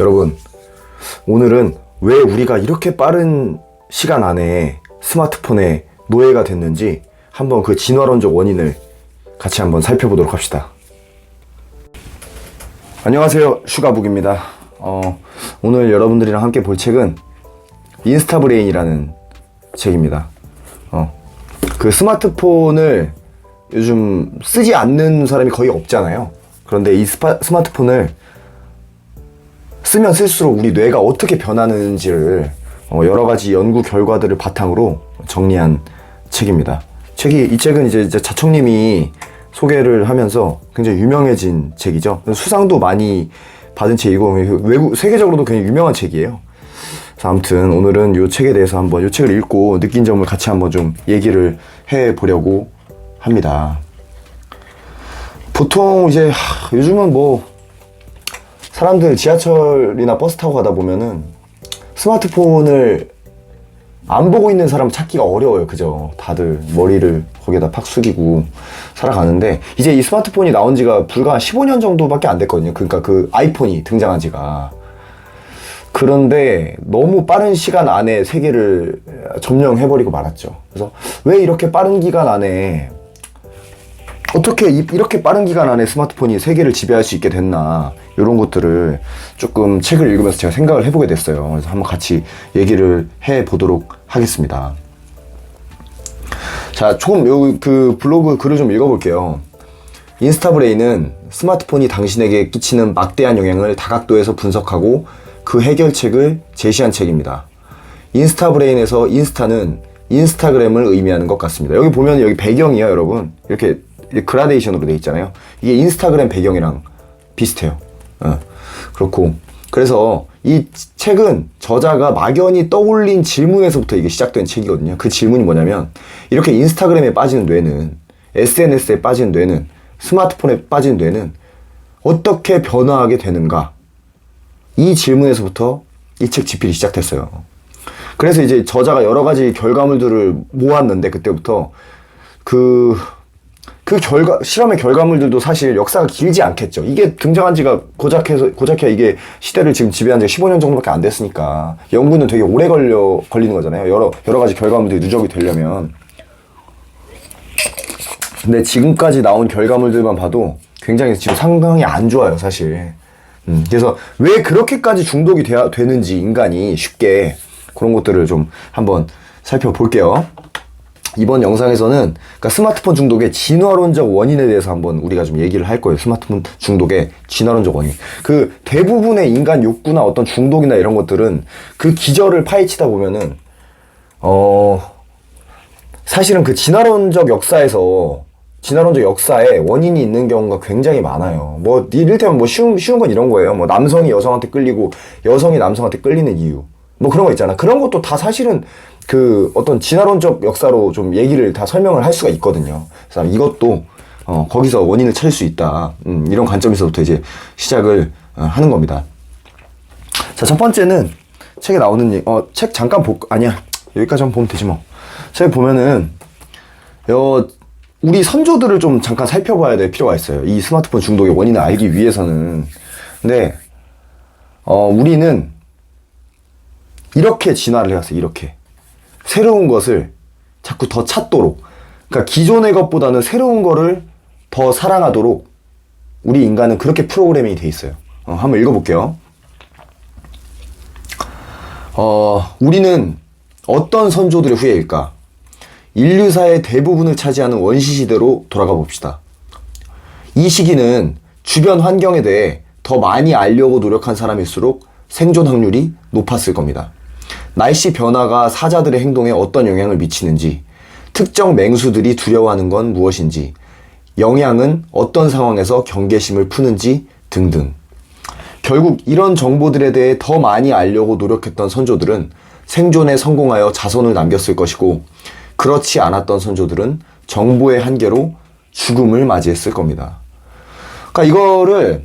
여러분, 오늘은 왜 우리가 이렇게 빠른 시간 안에 스마트폰의 노예가 됐는지 한번 그 진화론적 원인을 같이 한번 살펴보도록 합시다. 안녕하세요, 슈가북입니다. 오늘 여러분들이랑 함께 볼 책은 인스타브레인이라는 책입니다. 그 스마트폰을 요즘 쓰지 않는 사람이 거의 없잖아요. 그런데 이 스마트폰을 쓰면 쓸수록 우리 뇌가 어떻게 변하는지를 여러 가지 연구 결과들을 바탕으로 정리한 책입니다. 이 책은 이제 자청님이 소개를 하면서 굉장히 유명해진 책이죠. 수상도 많이 받은 책이고 세계적으로도 굉장히 유명한 책이에요. 그래서 아무튼 오늘은 이 책에 대해서 한번 이 책을 읽고 느낀 점을 같이 한번 좀 얘기를 해보려고 합니다. 보통 이제 요즘은 사람들 지하철이나 버스 타고 가다 보면은 스마트폰을 안 보고 있는 사람 찾기가 어려워요. 그죠? 다들 머리를 거기에다 팍 숙이고 살아가는데, 이제 이 스마트폰이 나온 지가 불과 15년 정도밖에 안 됐거든요. 그러니까 그 아이폰이 등장한 지가. 그런데 너무 빠른 시간 안에 세계를 점령해버리고 말았죠. 그래서 왜 이렇게 빠른 기간 안에, 어떻게 이렇게 빠른 기간 안에 스마트폰이 세계를 지배할 수 있게 됐나, 이런 것들을 조금 책을 읽으면서 제가 생각을 해보게 됐어요. 그래서 한번 같이 얘기를 해보도록 하겠습니다. 자, 조금 그 블로그 글을 좀 읽어볼게요. 인스타브레인은 스마트폰이 당신에게 끼치는 막대한 영향을 다각도에서 분석하고 그 해결책을 제시한 책입니다. 인스타브레인에서 인스타는 인스타그램을 의미하는 것 같습니다. 여기 보면 여기 배경이요, 여러분. 이렇게 그라데이션으로 돼 있잖아요. 이게 인스타그램 배경이랑 비슷해요. 그렇고, 그래서 이 책은 저자가 막연히 떠올린 질문에서부터 이게 시작된 책이거든요. 그 질문이 뭐냐면, 이렇게 인스타그램에 빠지는 뇌는, SNS에 빠지는 뇌는, 스마트폰에 빠지는 뇌는 어떻게 변화하게 되는가? 이 질문에서부터 이 책 집필이 시작됐어요. 그래서 이제 저자가 여러 가지 결과물들을 모았는데, 그때부터 실험의 결과물들도 사실 역사가 길지 않겠죠. 이게 등장한 지가 고작해야 이게 시대를 지금 지배한 지가 15년 정도밖에 안 됐으니까 연구는 되게 오래 걸리는 거잖아요. 여러 가지 결과물들이 누적이 되려면. 근데 지금까지 나온 결과물들만 봐도 굉장히 지금 상당히 안 좋아요, 사실. 그래서 왜 그렇게까지 중독이 되는지, 인간이 쉽게, 그런 것들을 좀 한번 살펴볼게요. 이번 영상에서는 그러니까 스마트폰 중독의 진화론적 원인에 대해서 한번 우리가 좀 얘기를 할 거예요. 스마트폰 중독의 진화론적 원인. 그 대부분의 인간 욕구나 어떤 중독이나 이런 것들은 그 기저를 파헤치다 보면은 사실은 그 진화론적 역사에 원인이 있는 경우가 굉장히 많아요. 이를테면 쉬운 건 이런 거예요. 남성이 여성한테 끌리고 여성이 남성한테 끌리는 이유. 그런 거 있잖아. 그런 것도 다 사실은 그 어떤 진화론적 역사로 좀 얘기를 다 설명을 할 수가 있거든요. 그래서 이것도 거기서 원인을 찾을 수 있다. 이런 관점에서부터 이제 시작을 하는 겁니다. 자, 첫 번째는 책에 나오는 책 잠깐 아니야. 여기까지 한번 보면 되지 뭐. 책에 보면은 우리 선조들을 좀 잠깐 살펴봐야 될 필요가 있어요. 이 스마트폰 중독의 원인을 알기 위해서는. 근데 우리는 이렇게 진화를 해왔어요. 이렇게 새로운 것을 자꾸 더 찾도록, 그러니까 기존의 것보다는 새로운 거를 더 사랑하도록 우리 인간은 그렇게 프로그래밍이 돼 있어요. 한번 읽어볼게요. 우리는 어떤 선조들의 후예일까? 인류사의 대부분을 차지하는 원시시대로 돌아가 봅시다. 이 시기는 주변 환경에 대해 더 많이 알려고 노력한 사람일수록 생존 확률이 높았을 겁니다. 날씨 변화가 사자들의 행동에 어떤 영향을 미치는지, 특정 맹수들이 두려워하는 건 무엇인지, 영양은 어떤 상황에서 경계심을 푸는지 등등. 결국 이런 정보들에 대해 더 많이 알려고 노력했던 선조들은 생존에 성공하여 자손을 남겼을 것이고, 그렇지 않았던 선조들은 정보의 한계로 죽음을 맞이했을 겁니다. 그러니까 이거를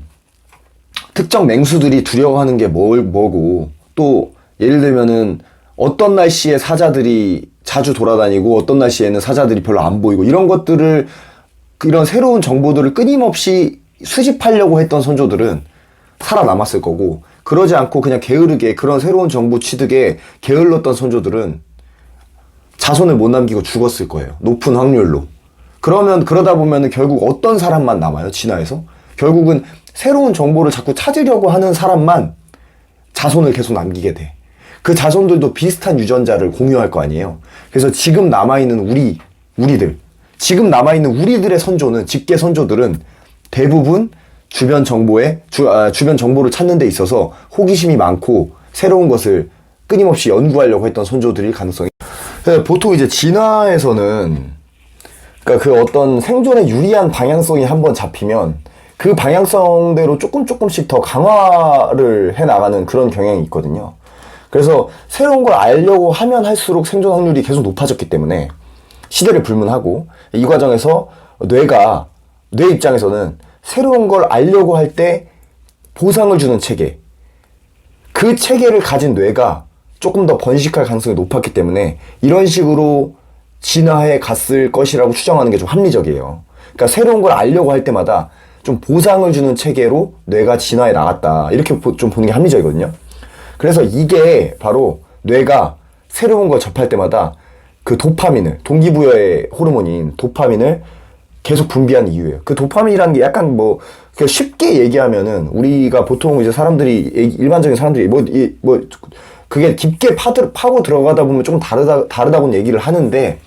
특정 맹수들이 두려워하는 게 뭐고, 또 예를 들면은 어떤 날씨에 사자들이 자주 돌아다니고 어떤 날씨에는 사자들이 별로 안 보이고, 이런 새로운 정보들을 끊임없이 수집하려고 했던 선조들은 살아남았을 거고, 그러지 않고 그냥 게으르게 그런 새로운 정보 취득에 게을렀던 선조들은 자손을 못 남기고 죽었을 거예요. 높은 확률로. 그러다 보면은 결국 어떤 사람만 남아요, 진화에서? 결국은 새로운 정보를 자꾸 찾으려고 하는 사람만 자손을 계속 남기게 돼. 그 자손들도 비슷한 유전자를 공유할 거 아니에요. 그래서 지금 남아있는 지금 남아있는 우리들의 선조는, 직계 선조들은 대부분 주변 정보를 찾는 데 있어서 호기심이 많고 새로운 것을 끊임없이 연구하려고 했던 선조들일 가능성이. 보통 이제 진화에서는 그러니까 그 어떤 생존에 유리한 방향성이 한번 잡히면 그 방향성대로 조금씩 더 강화를 해 나가는 그런 경향이 있거든요. 그래서 새로운 걸 알려고 하면 할수록 생존 확률이 계속 높아졌기 때문에 시대를 불문하고, 이 과정에서 뇌 입장에서는 새로운 걸 알려고 할 때 보상을 주는 체계, 그 체계를 가진 뇌가 조금 더 번식할 가능성이 높았기 때문에 이런 식으로 진화해 갔을 것이라고 추정하는 게 좀 합리적이에요. 그러니까 새로운 걸 알려고 할 때마다 좀 보상을 주는 체계로 뇌가 진화해 나갔다, 이렇게 좀 보는 게 합리적이거든요. 그래서 이게 바로 뇌가 새로운 걸 접할 때마다 그 도파민을, 동기부여의 호르몬인 도파민을 계속 분비하는 이유예요. 그 도파민이라는 게 약간 쉽게 얘기하면은, 우리가 보통 이제 일반적인 사람들이 그게 깊게 파고 들어가다 보면 조금 다르다고는 얘기를 하는데,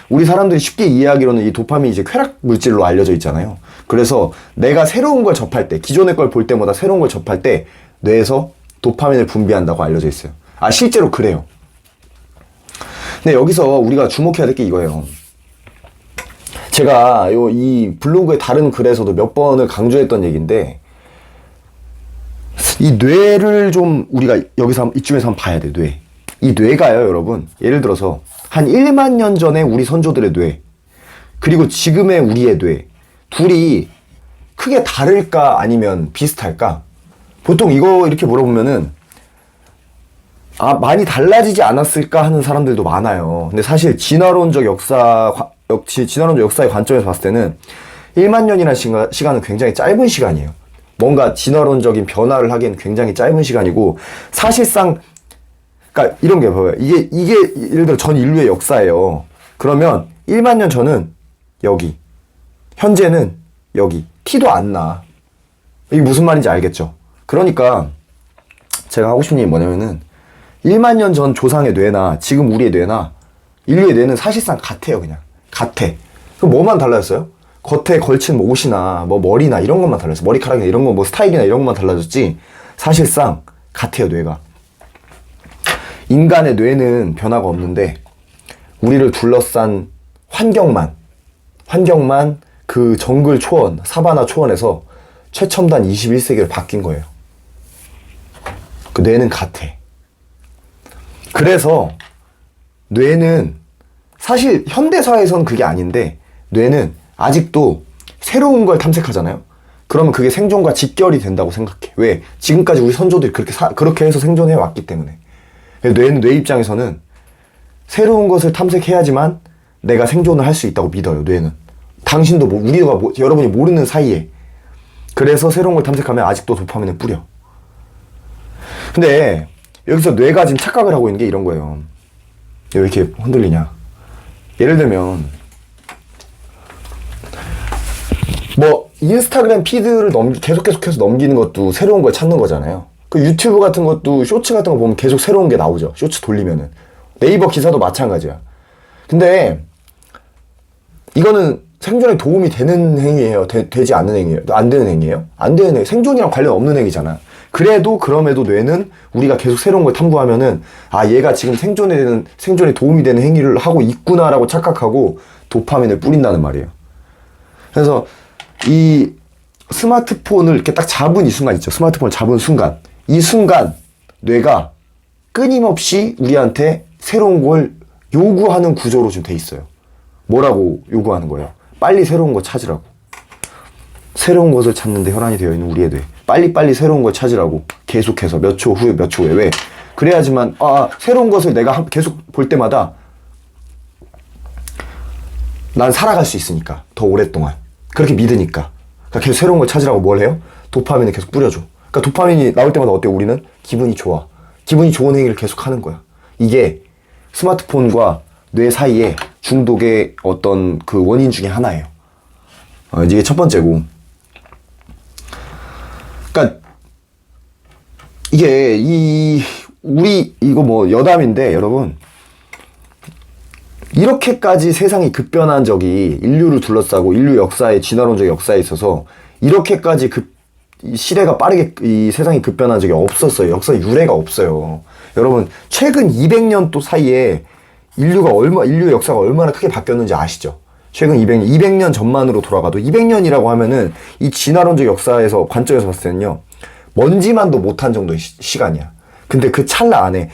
우리 사람들이 쉽게 이해하기로는 이 도파민이 이제 쾌락 물질로 알려져 있잖아요. 그래서 내가 새로운 걸 접할 때, 기존의 걸 볼 때마다 새로운 걸 접할 때 뇌에서 도파민을 분비한다고 알려져 있어요. 실제로 그래요. 근데 여기서 우리가 주목해야 될 게 이거예요. 제가 이 블로그의 다른 글에서도 몇 번을 강조했던 얘기인데, 이 뇌를 좀 우리가 여기서 이쯤에서 한번 봐야 돼. 이 뇌가요, 여러분, 예를 들어서 한 1만 년 전에 우리 선조들의 뇌, 그리고 지금의 우리의 뇌, 둘이 크게 다를까 아니면 비슷할까? 보통 이거 이렇게 물어보면은 많이 달라지지 않았을까 하는 사람들도 많아요. 근데 사실 진화론적 역사의 관점에서 봤을 때는 1만 년이라는 시간은 굉장히 짧은 시간이에요. 뭔가 진화론적인 변화를 하기엔 굉장히 짧은 시간이고, 사실상 그러니까 이런 게 봐봐요. 이게 예를 들어 전 인류의 역사예요. 그러면 1만 년 전은 여기, 현재는 여기, 티도 안 나. 이게 무슨 말인지 알겠죠? 그러니까 제가 하고 싶은 얘기 뭐냐면은, 1만 년 전 조상의 뇌나 지금 우리의 뇌나 인류의 뇌는 사실상 같아요. 그냥 같아. 그럼 뭐만 달라졌어요? 겉에 걸친 옷이나 머리나 이런 것만 달라졌어. 머리카락이나 이런 거, 스타일이나 이런 것만 달라졌지 사실상 같아요. 뇌가. 인간의 뇌는 변화가 없는데 우리를 둘러싼 환경만 그 정글 초원, 사바나 초원에서 최첨단 21세기로 바뀐 거예요. 그 뇌는 같아. 그래서 뇌는 사실 현대사회에서는 그게 아닌데, 뇌는 아직도 새로운 걸 탐색하잖아요. 그러면 그게 생존과 직결이 된다고 생각해. 왜? 지금까지 우리 선조들이 그렇게 해서 생존해 왔기 때문에. 뇌 입장에서는 새로운 것을 탐색해야지만 내가 생존을 할 수 있다고 믿어요. 뇌는. 당신도 여러분이 모르는 사이에. 그래서 새로운 걸 탐색하면 아직도 도파민을 뿌려. 근데 여기서 뇌가 지금 착각을 하고 있는 게 이런 거예요. 왜 이렇게 흔들리냐? 예를 들면 인스타그램 피드를 계속해서 넘기는 것도 새로운 걸 찾는 거잖아요. 그 유튜브 같은 것도, 쇼츠 같은 거 보면 계속 새로운 게 나오죠. 쇼츠 돌리면은. 네이버 기사도 마찬가지야. 근데 이거는 생존에 도움이 되는 행위예요? 되지 않는 행위예요? 안 되는 행위예요? 안 되는 행위. 생존이랑 관련 없는 행위잖아. 그럼에도 뇌는 우리가 계속 새로운 걸 탐구하면은, 얘가 지금 생존에 도움이 되는 행위를 하고 있구나라고 착각하고 도파민을 뿌린다는 말이에요. 그래서 이 스마트폰을 이렇게 딱 잡은 이 순간 있죠. 스마트폰을 잡은 순간. 이 순간 뇌가 끊임없이 우리한테 새로운 걸 요구하는 구조로 좀 돼 있어요. 뭐라고 요구하는 거예요? 빨리 새로운 거 찾으라고. 새로운 것을 찾는데 혈안이 되어 있는 우리의 뇌. 빨리빨리 새로운 걸 찾으라고. 계속해서 몇 초 후에 몇 초 후에. 왜? 그래야지만 새로운 것을 내가 계속 볼 때마다 난 살아갈 수 있으니까. 더 오랫동안. 그렇게 믿으니까. 그러니까 계속 새로운 걸 찾으라고 뭘 해요? 도파민을 계속 뿌려줘. 그러니까 도파민이 나올 때마다 어때? 우리는 기분이 좋아. 기분이 좋은 행위를 계속 하는 거야. 이게 스마트폰과 뇌 사이에 중독의 어떤 그 원인 중에 하나예요. 이게 첫 번째고. 그러니까 이게 우리 이거 뭐 여담인데 여러분, 이렇게까지 세상이 급변한 적이 인류를 둘러싸고 인류 역사에, 진화론적 역사에 있어서 이렇게까지 시대가 빠르게 이 세상이 급변한 적이 없었어요. 역사 유례가 없어요. 여러분, 최근 200년 또 사이에 인류 역사가 얼마나 크게 바뀌었는지 아시죠? 최근 200년 전만으로 돌아가도 200년이라고 하면은 이 진화론적 역사에서 관점에서 봤을 때는요, 먼지만도 못한 정도의 시간이야. 근데 그 찰나 안에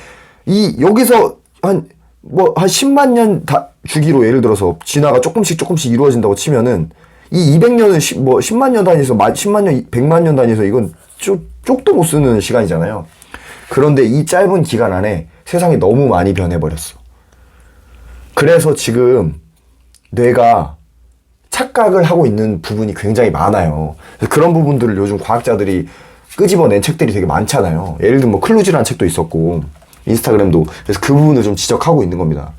여기서 한 10만 년 주기로 예를 들어서 진화가 조금씩 이루어진다고 치면은 이 200년은 10만 년 단위에서 10만 년, 100만 년 단위에서 이건 쪽도 못 쓰는 시간이잖아요. 그런데 이 짧은 기간 안에 세상이 너무 많이 변해버렸어. 그래서 지금 뇌가 착각을 하고 있는 부분이 굉장히 많아요. 그런 부분들을 요즘 과학자들이 끄집어낸 책들이 되게 많잖아요. 예를 들면 뭐 클루지라는 책도 있었고, 인스타그램도. 그래서 그 부분을 좀 지적하고 있는 겁니다.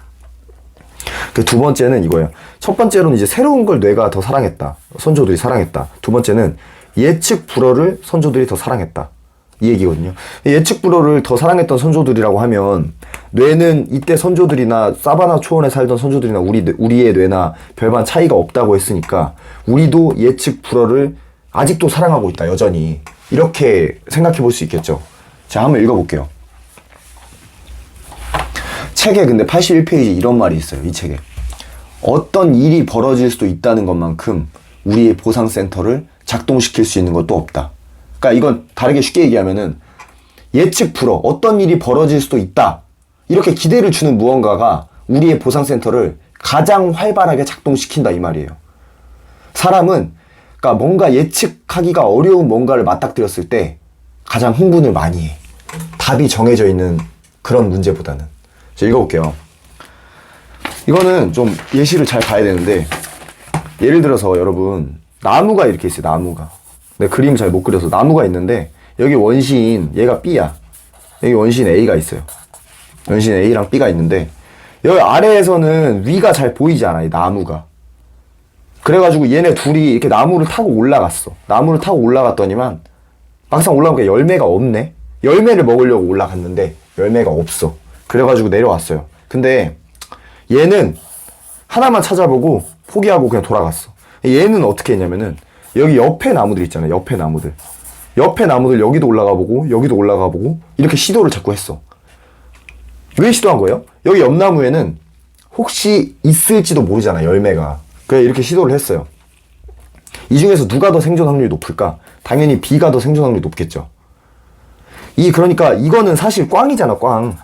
그 두 번째는 이거예요. 첫 번째로는 이제 새로운 걸 뇌가 더 사랑했다. 선조들이 사랑했다. 두 번째는 예측 불허를 선조들이 더 사랑했다. 이 얘기거든요. 예측 불허를 더 사랑했던 선조들이라고 하면, 뇌는 이때 선조들이나 사바나 초원에 살던 선조들이나 우리의 뇌나 별반 차이가 없다고 했으니까 우리도 예측 불허를 아직도 사랑하고 있다, 여전히. 이렇게 생각해 볼 수 있겠죠. 자, 한번 읽어볼게요. 책에 근데 81페이지 이런 말이 있어요. 이 책에. 어떤 일이 벌어질 수도 있다는 것만큼 우리의 보상센터를 작동시킬 수 있는 것도 없다. 그러니까 이건 다르게 쉽게 얘기하면은 예측 불허, 어떤 일이 벌어질 수도 있다. 이렇게 기대를 주는 무언가가 우리의 보상센터를 가장 활발하게 작동시킨다, 이 말이에요. 사람은 그러니까 뭔가 예측하기가 어려운 뭔가를 맞닥뜨렸을 때 가장 흥분을 많이 해. 답이 정해져 있는 그런 문제보다는. 자, 읽어볼게요. 이거는 좀 예시를 잘 봐야 되는데, 예를 들어서 여러분, 나무가 이렇게 있어요. 나무가. 내가 그림을 잘 못 그려서 나무가 있는데, 여기 원시인 얘가 B야. 여기 원시인 A가 있어요. 원시인 A랑 B가 있는데, 여기 아래에서는 위가 잘 보이지 않아, 이 나무가. 그래가지고 얘네 둘이 이렇게 나무를 타고 올라갔어. 나무를 타고 올라갔더니만 막상 올라오니까 열매가 없네. 열매를 먹으려고 올라갔는데 열매가 없어. 그래가지고 내려왔어요. 근데 얘는 하나만 찾아보고 포기하고 그냥 돌아갔어. 얘는 어떻게 했냐면은 여기 옆에 나무들 있잖아요. 옆에 나무들 여기도 올라가 보고 여기도 올라가 보고 이렇게 시도를 자꾸 했어. 왜 시도한 거예요? 여기 옆 나무에는 혹시 있을지도 모르잖아, 열매가. 그래 이렇게 시도를 했어요. 이 중에서 누가 더 생존 확률이 높을까? 당연히 B가 더 생존 확률이 높겠죠. 그러니까 이거는 사실 꽝이잖아, 꽝.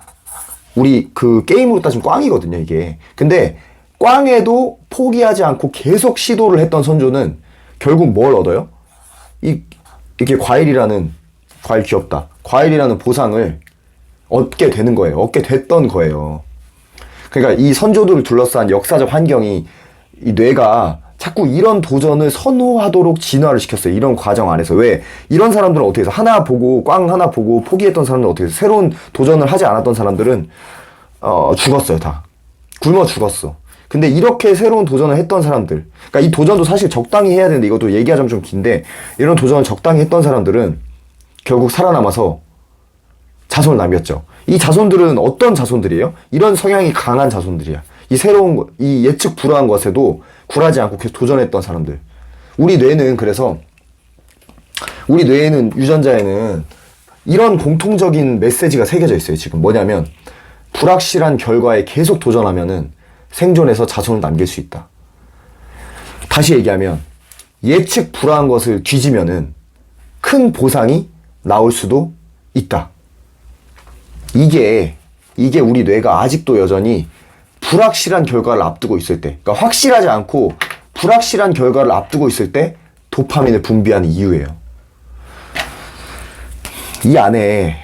우리 그 게임으로 따지면 꽝이거든요, 이게. 근데 꽝에도 포기하지 않고 계속 시도를 했던 선조는 결국 뭘 얻어요? 이렇게 과일 귀엽다. 과일이라는 보상을 얻게 되는 거예요. 얻게 됐던 거예요. 그러니까 이 선조들을 둘러싼 역사적 환경이 이 뇌가 자꾸 이런 도전을 선호하도록 진화를 시켰어요. 이런 과정 안에서. 왜? 이런 사람들은 어떻게 해서 꽝 하나 보고 포기했던 사람들은 어떻게 해서 새로운 도전을 하지 않았던 사람들은 죽었어요, 다. 굶어 죽었어. 근데 이렇게 새로운 도전을 했던 사람들, 그러니까 이 도전도 사실 적당히 해야 되는데 이것도 얘기하자면 좀 긴데, 이런 도전을 적당히 했던 사람들은 결국 살아남아서 자손을 남겼죠. 이 자손들은 어떤 자손들이에요? 이런 성향이 강한 자손들이야. 이 예측 불허한 것에도 굴하지 않고 계속 도전했던 사람들. 우리 뇌에는 유전자에는 이런 공통적인 메시지가 새겨져 있어요, 지금. 뭐냐면, 불확실한 결과에 계속 도전하면은 생존해서 자손을 남길 수 있다. 다시 얘기하면, 예측 불허한 것을 뒤지면은 큰 보상이 나올 수도 있다. 이게 우리 뇌가 아직도 여전히 불확실한 결과를 앞두고 있을 때, 그러니까 확실하지 않고 불확실한 결과를 앞두고 있을 때 도파민을 분비하는 이유예요. 이 안에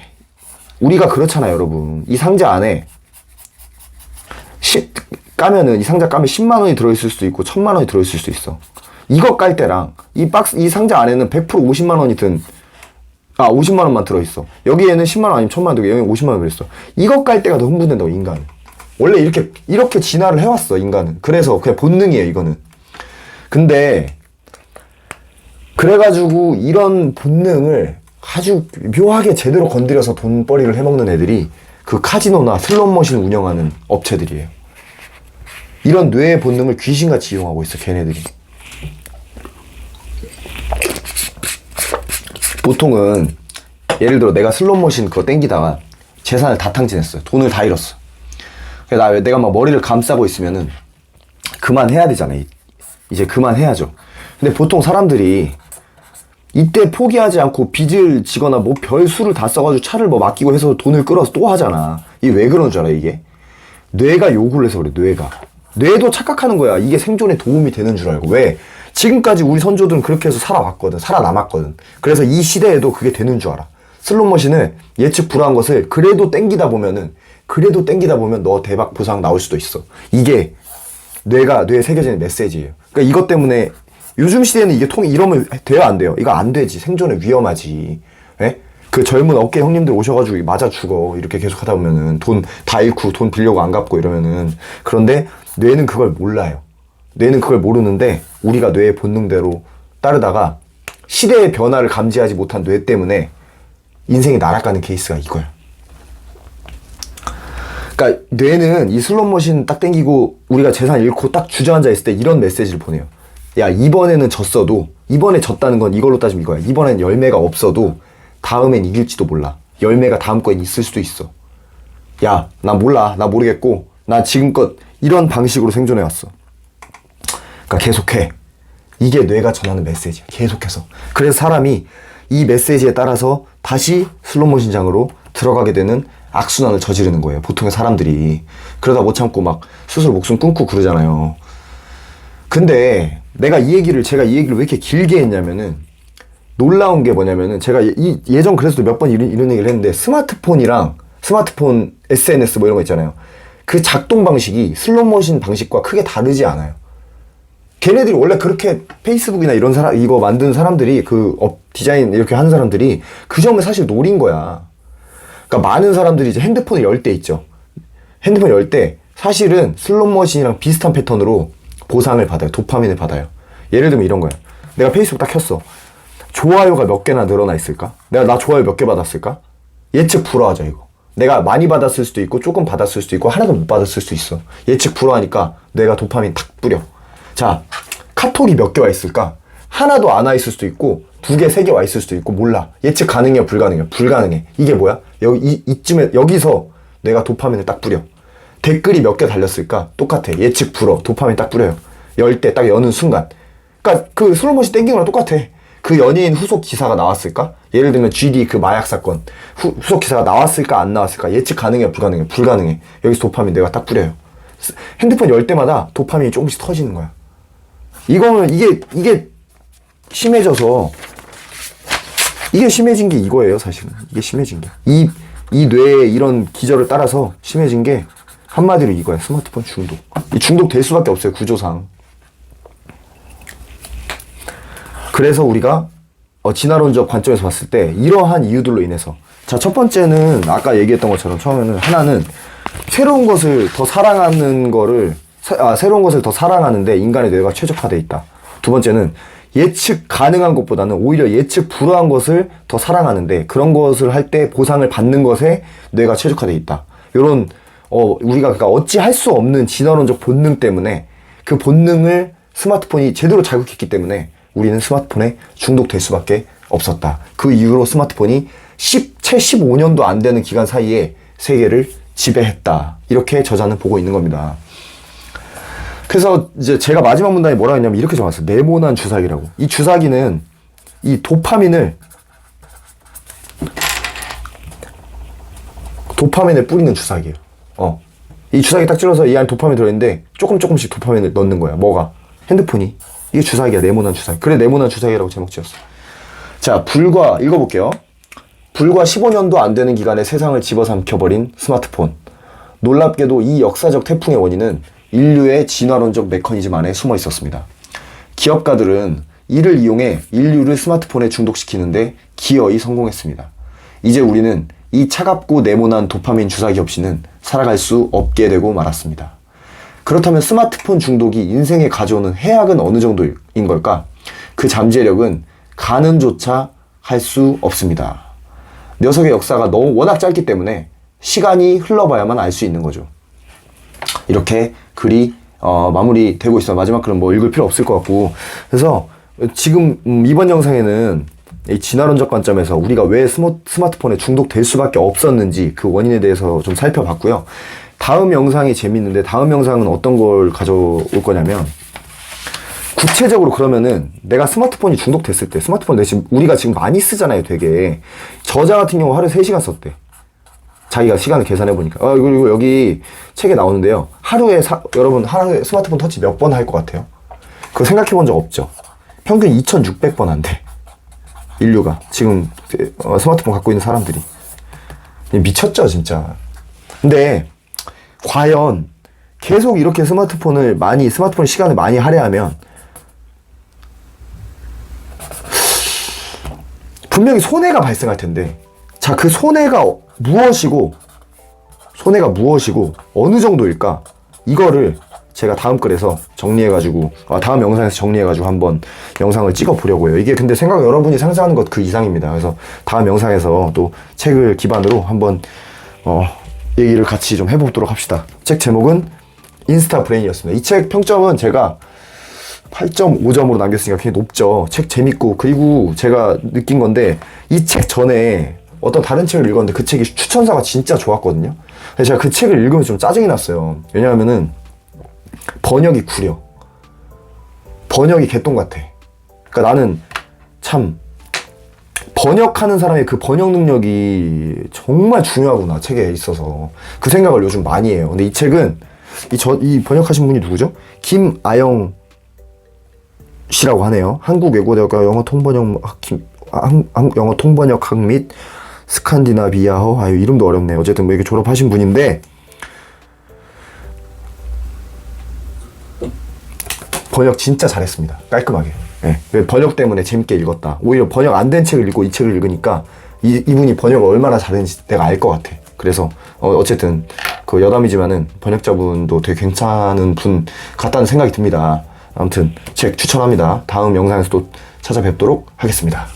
우리가 그렇잖아요, 여러분. 이 상자 안에 까면은 이 상자 까면 10만 원이 들어있을 수도 있고 1000만 원이 들어있을 수도 있어. 이거 깔 때랑 이 상자 안에는 100% 50만 원이 든 아, 50만 원만 들어있어. 여기에는 10만 원 아니면 1000만 원 들고 여기는 50만 원 들어있어. 이것 깔 때가 더 흥분된다고, 인간은. 원래 이렇게 진화를 해왔어, 인간은. 그래서 그냥 본능이에요, 이거는. 근데 그래가지고 이런 본능을 아주 묘하게 제대로 건드려서 돈벌이를 해먹는 애들이 그 카지노나 슬롯머신 운영하는 업체들이에요. 이런 뇌의 본능을 귀신같이 이용하고 있어, 걔네들이. 보통은 예를 들어 내가 슬롯머신 그거 땡기다가 재산을 다 탕진했어요. 돈을 다 잃었어. 그래서 내가 막 머리를 감싸고 있으면은 그만해야 되잖아. 이제 그만해야죠. 근데 보통 사람들이 이때 포기하지 않고 빚을 지거나 뭐 별 수를 다 써가지고 차를 뭐 맡기고 해서 돈을 끌어서 또 하잖아. 이게 왜 그러는 줄 알아, 이게? 뇌가 요구를 해서 그래, 뇌가. 뇌도 착각하는 거야. 이게 생존에 도움이 되는 줄 알고. 왜? 지금까지 우리 선조들은 그렇게 해서 살아왔거든. 살아남았거든. 그래서 이 시대에도 그게 되는 줄 알아. 슬롯머신을 예측 불허한 것을 그래도 땡기다 보면 너 대박 보상 나올 수도 있어. 이게 뇌에 새겨지는 메시지예요. 그러니까 이것 때문에 요즘 시대에는 이게 이러면 돼요, 안 돼요? 이거 안 되지. 생존에 위험하지. 예? 그 젊은 어깨 형님들 오셔가지고 맞아 죽어. 이렇게 계속 하다 보면은 돈 다 잃고 돈 빌려고 안 갚고 이러면은. 그런데 뇌는 그걸 몰라요. 뇌는 그걸 모르는데 우리가 뇌의 본능대로 따르다가 시대의 변화를 감지하지 못한 뇌 때문에 인생이 날아가는 케이스가 이거야. 그러니까 뇌는 이 슬롯머신 딱 땡기고 우리가 재산 잃고 딱 주저앉아 있을 때 이런 메시지를 보내요. 야, 이번에는 졌어도, 이번에 졌다는 건 이걸로 따지면 이거야. 이번엔 열매가 없어도 다음엔 이길지도 몰라. 열매가 다음 거엔 있을 수도 있어. 야, 나 몰라. 나 모르겠고 나 지금껏 이런 방식으로 생존해왔어. 그러니까 계속해. 이게 뇌가 전하는 메시지야. 계속해서. 그래서 사람이 이 메시지에 따라서 다시 슬롯머신장으로 들어가게 되는 악순환을 저지르는 거예요. 보통의 사람들이. 그러다 못 참고 막 스스로 목숨 끊고 그러잖아요. 근데 제가 이 얘기를 왜 이렇게 길게 했냐면은 놀라운 게 뭐냐면은 제가 예전 그래서도 몇 번 이런 얘기를 했는데 스마트폰 SNS 뭐 이런 거 있잖아요. 그 작동 방식이 슬롯머신 방식과 크게 다르지 않아요. 걔네들이 원래 그렇게 페이스북이나 이런 이거 만든 사람들이 디자인 이렇게 하는 사람들이 그 점을 사실 노린 거야. 그러니까 많은 사람들이 이제 핸드폰을 열 때 있죠. 핸드폰 열 때 사실은 슬롯머신이랑 비슷한 패턴으로 보상을 받아요. 도파민을 받아요. 예를 들면 이런 거야. 내가 페이스북 딱 켰어. 좋아요가 몇 개나 늘어나 있을까? 나 좋아요 몇 개 받았을까? 예측 불허하자, 이거. 내가 많이 받았을 수도 있고 조금 받았을 수도 있고 하나도 못 받았을 수도 있어. 예측 불허하니까 내가 도파민 탁 뿌려. 자, 카톡이 몇 개 와 있을까? 하나도 안 와 있을 수도 있고 2개, 3개 와 있을 수도 있고 몰라. 예측 가능해요, 불가능해요? 불가능해. 이게 뭐야? 여기서 내가 도파민을 딱 뿌려. 댓글이 몇 개 달렸을까? 똑같아. 예측 불허. 도파민 딱 뿌려요. 열 때 딱 여는 순간. 그러니까 그 슬롯머신 땡기는 거랑 똑같아. 그 연예인 후속 기사가 나왔을까? 예를 들면 GD 그 마약 사건 후속 기사가 나왔을까 안 나왔을까? 예측 가능해, 불가능해? 불가능해. 여기서 도파민 내가 딱 뿌려요. 핸드폰 열 때마다 도파민이 조금씩 터지는 거야. 이거는 이게 심해져서 이게 심해진 게 이거예요, 사실은. 이게 심해진 게. 이 뇌의 이런 기절을 따라서 심해진 게 한마디로 이거야. 스마트폰 중독. 이 중독될 수밖에 없어요, 구조상. 그래서 우리가 진화론적 관점에서 봤을 때 이러한 이유들로 인해서, 자, 첫 번째는 아까 얘기했던 것처럼 처음에는 하나는 새로운 것을 더 사랑하는데 인간의 뇌가 최적화되어 있다. 두 번째는 예측 가능한 것보다는 오히려 예측 불허한 것을 더 사랑하는데 그런 것을 할 때 보상을 받는 것에 뇌가 최적화되어 있다. 요런 우리가 그러니까 어찌할 수 없는 진화론적 본능 때문에 그 본능을 스마트폰이 제대로 자극했기 때문에 우리는 스마트폰에 중독될 수밖에 없었다. 그 이후로 스마트폰이 채 15년도 안 되는 기간 사이에 세계를 지배했다. 이렇게 저자는 보고 있는 겁니다. 그래서 이제 제가 마지막 문단에 뭐라고 했냐면 이렇게 적었어요. 네모난 주사기라고. 이 주사기는 이 도파민을 뿌리는 주사기예요. 이 주사기 딱 찔러서 이 안에 도파민 들어있는데 조금씩 도파민을 넣는 거야. 뭐가? 핸드폰이. 이게 주사기야. 네모난 주사기. 그래, 네모난 주사기라고 제목 지었어. 자, 읽어볼게요. 불과 15년도 안 되는 기간에 세상을 집어삼켜버린 스마트폰. 놀랍게도 이 역사적 태풍의 원인은 인류의 진화론적 메커니즘 안에 숨어 있었습니다. 기업가들은 이를 이용해 인류를 스마트폰에 중독시키는데 기어이 성공했습니다. 이제 우리는 이 차갑고 네모난 도파민 주사기 없이는 살아갈 수 없게 되고 말았습니다. 그렇다면 스마트폰 중독이 인생에 가져오는 해악은 어느 정도인 걸까? 그 잠재력은 가늠조차 할 수 없습니다. 녀석의 역사가 너무 워낙 짧기 때문에 시간이 흘러봐야만 알 수 있는 거죠. 이렇게 글이 마무리되고 있어요. 마지막 글은 뭐 읽을 필요 없을 것 같고. 그래서 지금 이번 영상에는 이 진화론적 관점에서 우리가 왜 스마트폰에 중독될 수밖에 없었는지 그 원인에 대해서 좀 살펴봤고요. 다음 영상이 재밌는데, 다음 영상은 어떤 걸 가져올 거냐면, 구체적으로 그러면은 내가 스마트폰이 중독됐을 때, 우리가 지금 많이 쓰잖아요, 되게. 저자 같은 경우 하루에 3시간 썼대. 자기가 시간을 계산해 보니까. 그리고 여기 책에 나오는데요. 여러분 하루에 스마트폰 터치 몇 번 할 것 같아요? 그거 생각해 본 적 없죠? 평균 2,600번 한대. 인류가. 지금 스마트폰 갖고 있는 사람들이. 미쳤죠, 진짜. 근데 과연 계속 이렇게 스마트폰 시간을 많이 할애하면 분명히 손해가 발생할 텐데, 자, 그 손해가 무엇이고 어느 정도일까? 이거를 제가 다음 글에서 정리해가지고, 다음 영상에서 정리해가지고 한번 영상을 찍어 보려고요. 이게 근데 여러분이 상상하는 것 그 이상입니다. 그래서 다음 영상에서 또 책을 기반으로 한번 얘기를 같이 좀 해보도록 합시다. 책 제목은 인스타 브레인이었습니다. 이 책 평점은 제가 8.5점으로 남겼으니까 굉장히 높죠. 책 재밌고, 그리고 제가 느낀 건데, 이 책 전에 어떤 다른 책을 읽었는데 그 책이 추천사가 진짜 좋았거든요. 근데 제가 그 책을 읽으면서 좀 짜증이 났어요. 왜냐하면은 번역이 구려. 번역이 개똥 같아. 그러니까 나는 참 번역하는 사람의 그 번역 능력이 정말 중요하구나, 책에 있어서. 그 생각을 요즘 많이 해요. 근데 이 책은 이 번역하신 분이 누구죠? 김아영 씨라고 하네요. 한국외국어대학교 영어 통번역학 및 스칸디나비아어, 이름도 어렵네요. 어쨌든 뭐 이렇게 졸업하신 분인데, 번역 진짜 잘했습니다. 깔끔하게. 네. 번역 때문에 재밌게 읽었다. 오히려 번역 안 된 책을 읽고 이 책을 읽으니까 이분이 번역을 얼마나 잘했는지 내가 알 것 같아. 그래서 어쨌든 그 여담이지만은 번역자분도 되게 괜찮은 분 같다는 생각이 듭니다. 아무튼 책 추천합니다. 다음 영상에서 또 찾아뵙도록 하겠습니다.